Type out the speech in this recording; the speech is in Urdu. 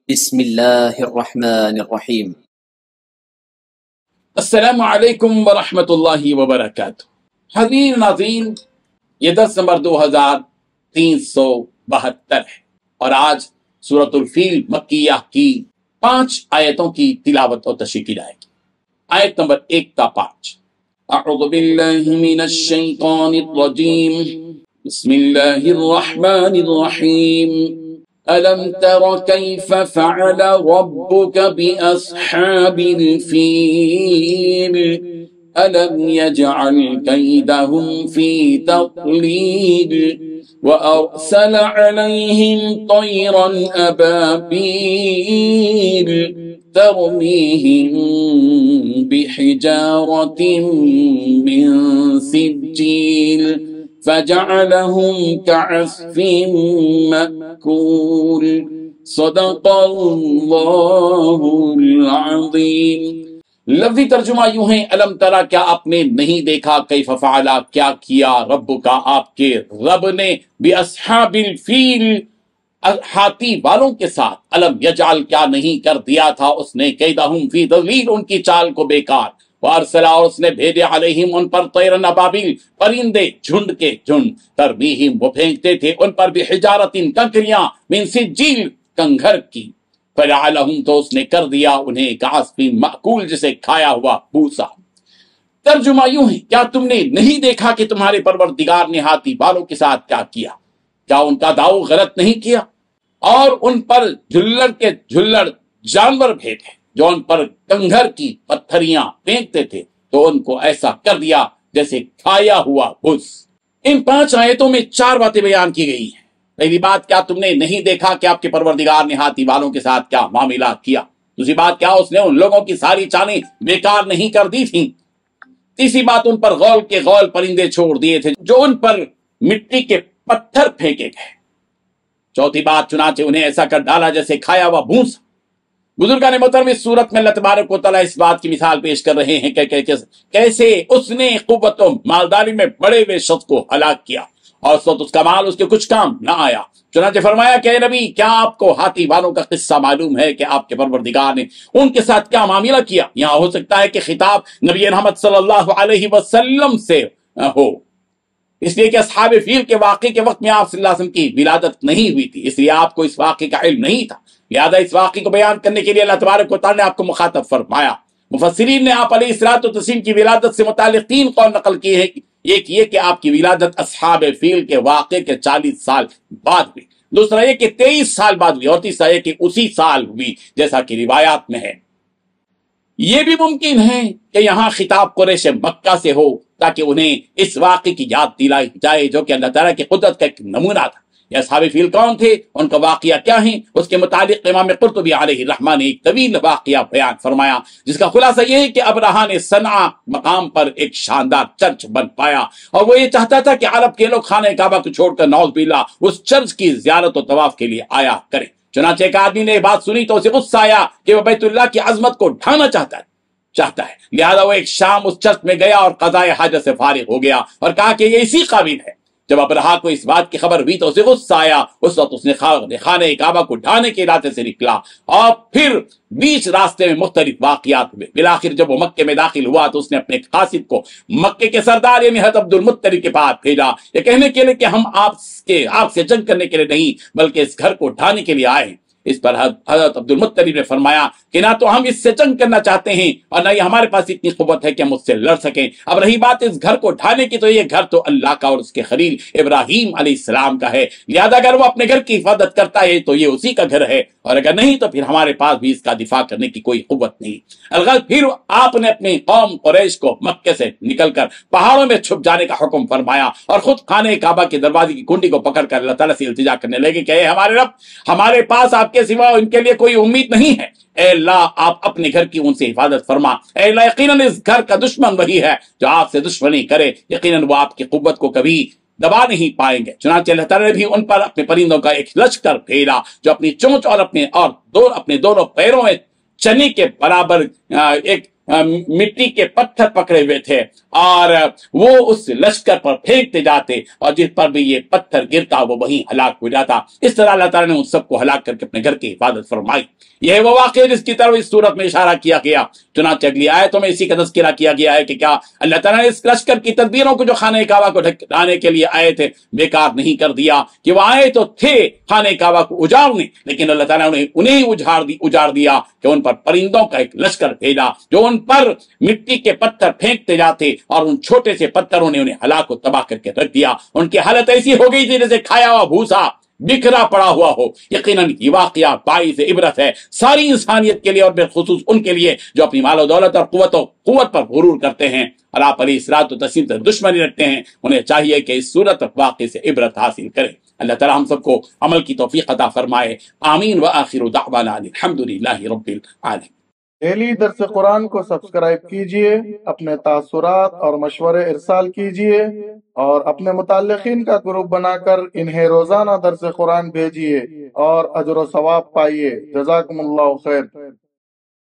بسم اللہ الرحمن الرحیم۔ السلام علیکم ورحمۃ اللہ وبرکاتہ۔ حضرین ناظرین، یہ درس نمبر 2372 ہے اور آج سورۃ الفیل مکیہ کی 5 آیتوں کی تلاوت اور تشریح کی جائے گی۔ آیت نمبر 1 تا 5۔ اعوذ باللہ من الشیطان الرجیم، بسم اللہ الرحمن الرحیم۔ أَلَمْ تَرَ كَيْفَ فَعَلَ رَبُّكَ بِأَصْحَابِ الْفِيلِ أَلَمْ يَجْعَلْ كَيْدَهُمْ فِي تَضْلِيلٍ وَأَرْسَلَ عَلَيْهِمْ طَيْرًا أَبَابِيلَ تَرْمِيهِمْ بِحِجَارَةٍ مِّن سِجِّيلٍ فجعلهم كعصف مأكول صدق اللہ العظیم۔ لفظی ترجمہ یوں ہے، الم ترا، کیا آپ نے نہیں دیکھا، کیف فعل، کیا کیا، رب کا، آپ کے رب نے، باصحاب الفیل، ہاتھی والوں کے ساتھ، الم یجعل، کیا نہیں کر دیا تھا اس نے، کیدہم فی تضلیل، ان کی چال کو بیکار، وارسلا، اور اس نے بھیجے، علیہم، ان پر، طیرن ابابیل، پرندے جھنڈ کے جھنڈ، ترمیہم، وہ پھینکتے تھے ان پر، بحجارتن، کنکریاں، من سجیل، کنگھر کی، فجعلہم، تو اس نے کر دیا انہیں، کعصف مأکول، جسے کھایا ہوا بھوسا۔ ترجمہ یوں ہے، کیا تم نے نہیں دیکھا کہ تمہارے پروردگار نے ہاتھی والوں کے ساتھ کیا کیا؟ کیا ان کا داؤ غلط نہیں کیا اور ان پر جھلڑ کے جھلڑ جانور بھیجے جو ان پر کنگھر کی پتھریاں پھینکتے تھے، تو ان کو ایسا کر دیا جیسے کھایا ہوا بھس۔ ان 5 آیتوں میں 4 باتیں بیان کی گئی ہیں۔ پہلی بات، کیا تم نے نہیں دیکھا کہ آپ کے پروردگار نے ہاتھی والوں کے ساتھ کیا معاملہ کیا؟ دوسری بات، کیا اس نے ان لوگوں کی ساری چالیں بیکار نہیں کر دی تھیں؟ تیسری بات، ان پر غول کے غول پرندے چھوڑ دیے تھے جو ان پر مٹی کے پتھر پھینکے گئے۔ چوتھی بات، چنانچہ انہیں ایسا کر ڈالا جیسے کھایا ہوا بھوسا۔ بزرگان محترم، اس صورت میں اللہ تبارک و تعالیٰ اس بات کی مثال پیش کر رہے ہیں کہ کیسے اس نے قوت و مالداری میں بڑے ہوئے شخص کو ہلاک کیا اور اس وقت اس کا مال اس کے کچھ کام نہ آیا۔ چنانچہ فرمایا کہ اے نبی، کیا آپ کو ہاتھی والوں کا قصہ معلوم ہے کہ آپ کے پروردگار نے ان کے ساتھ کیا معاملہ کیا؟ یہاں ہو سکتا ہے کہ خطاب نبی رحمت صلی اللہ علیہ وسلم سے ہو، اس لیے کہ اصحاب فیل کے واقعے کے وقت میں آپ صلی اللہ علیہ وسلم کی ولادت نہیں ہوئی تھی، اس لیے آپ کو اس واقعے کا علم نہیں تھا، لہذا اس واقعے کو بیان کرنے کے لیے اللہ تبارک و تعالیٰ نے آپ کو مخاطب فرمایا۔ مفسرین نے آپ علیہ الصلوۃ والتسلیم کی ولادت سے متعلق 3 قول نقل کی ہے۔ ایک یہ کہ آپ کی ولادت اصحاب فیل کے واقعے کے 40 سال بعد ہوئی، دوسرا یہ کہ 23 سال بعد ہوئی، اور تیسرا یہ کہ اسی سال ہوئی جیسا کہ روایات میں ہے۔ یہ بھی ممکن ہے کہ یہاں خطاب قریش مکہ سے ہو تاکہ انہیں اس واقعے کی یاد دلائی جائے جو کہ اللہ تعالیٰ کی قدرت کا ایک نمونہ تھا۔ یہ اصحاب فیل کون تھے، ان کا واقعہ کیا ہیں، اس کے متعلق امام قرطبی علیہ الرحمہ نے ایک طویل واقعہ بیان فرمایا، جس کا خلاصہ یہ ہے کہ ابرہہ نے صنعا مقام پر ایک شاندار چرچ بن پایا، اور وہ یہ چاہتا تھا کہ عرب کے لوگ خانہ کعبہ کو چھوڑ کر نعوذ باللہ اس چرچ کی زیارت و طواف کے لیے آیا کریں۔ چنانچہ ایک آدمی نے یہ بات سنی تو اسے غصہ آیا کہ وہ بیت اللہ کی عظمت کو ڈھانا چاہتا ہے، لہذا وہ ایک شام اس چرچ میں گیا اور قضائے حاجت سے فارغ ہو گیا اور کہا کہ یہ اسی قابل ہے۔ جب ابرہہ کو اس بات کی خبر ہوئی تو اسے غصہ آیا، اس وقت اس نے خانہ کعبہ کو ڈھانے کے ارادے سے نکلا اور پھر بیچ راستے میں مختلف واقعات ہوئے۔ بالآخر جب وہ مکے میں داخل ہوا تو اس نے اپنے قاصد کو مکے کے سردار یعنی حضرت عبد المطلب کے پاس بھیجا، یہ کہنے کے لیے کہ ہم آپ سے جنگ کرنے کے لیے نہیں بلکہ اس گھر کو ڈھانے کے لیے آئے ہیں۔ اس پر حضرت عبد المطلب نے فرمایا کہ نہ تو ہم اس سے جنگ کرنا چاہتے ہیں اور نہ ہی ہمارے پاس اتنی قوت ہے کہ ہم اس سے لڑ سکیں۔ اب رہی بات اس گھر کو ڈھانے کی، تو یہ گھر تو اللہ کا اور اس کے خلیل ابراہیم علیہ السلام کا ہے، لہذا اگر وہ اپنے گھر کی حفاظت کرتا ہے تو یہ اسی کا گھر ہے، اور اگر نہیں تو پھر ہمارے پاس بھی اس کا دفاع کرنے کی کوئی قوت نہیں۔ الغرض پھر آپ نے اپنی قوم قریش کو مکے سے نکل کر پہاڑوں میں چھپ جانے کا حکم فرمایا اور خود خانہ کعبہ کے دروازے کی کنڈی کو پکڑ کر اللہ تعالیٰ سے التجا کرنے لگے کہ اے ہمارے رب، ہمارے پاس آپ کے سوا ان کے لیے کوئی امید نہیں ہے، اے اللہ آپ اپنے گھر کی ان سے حفاظت فرما، اے اللہ یقیناً اس گھر کا دشمن وہی ہے جو آپ سے دشمنی کرے، یقیناً وہ آپ کی قوت کو کبھی دبا نہیں پائیں گے۔ چنانچہ اللہ تعالیٰ نے بھی ان پر اپنے پرندوں کا ایک لشکر بھیجا جو اپنی چونچ اور اپنے دونوں پیروں میں چنے کے برابر ایک مٹی کے پتھر پکڑے ہوئے تھے اور وہ اس لشکر پر پھینکتے جاتے اور جس پر بھی یہ پتھر گرتا وہ وہیں ہلاک ہو جاتا. اس طرح اللہ تعالیٰ نے ان سب کو ہلاک کر کے اپنے گھر کی حفاظت فرمائی. یہ وہ واقعہ جس کی طرف اس صورت میں اشارہ کیا گیا. چنانچہ اگلی آیتوں میں اسی کا تذکرہ کیا گیا ہے کہ کیا اللہ تعالیٰ نے اس لشکر کی تدبیروں کو جو خانہ کعبہ کو ڈھکانے کے لیے آئے تھے بیکار نہیں کر دیا. کہ وہ آئے تو تھے خانہ کعبہ کو اجاڑنے، لیکن اللہ تعالیٰ نے انہیں اجاڑ دیا کہ ان پر پرندوں کا ایک لشکر بھیجا جو ان پر مٹی کے پتھر پھینکتے جاتے اور ان چھوٹے سے پتھروں نے انہیں ہلاک و تباہ کر کے رکھ دیا. ان کی حالت ایسی ہو گئی تھی جیسے کھایا ہوا بھوسا بکھرا پڑا ہوا ہو. یقیناً یہ واقعہ باعث عبرت ہے ساری انسانیت کے لیے اور بالخصوص ان کے لیے جو اپنی مال و دولت اور قوت پر غرور کرتے ہیں اور آپ علیہ الصلوۃ والتسلیم سے دشمنی رکھتے ہیں. انہیں چاہیے کہ اس صورت واقعے سے عبرت حاصل کریں. اللہ تعالی ہم سب کو عمل کی توفیق عطا فرمائے. آمین. وآخر دعوانا الحمدللہ رب العالمین. ڈیلی درس قرآن کو سبسکرائب کیجئے، اپنے تاثرات اور مشورے ارسال کیجئے اور اپنے متعلقین کا گروپ بنا کر انہیں روزانہ درس قرآن بھیجئے اور اجر و ثواب پائیے. جزاکم اللہ خیر.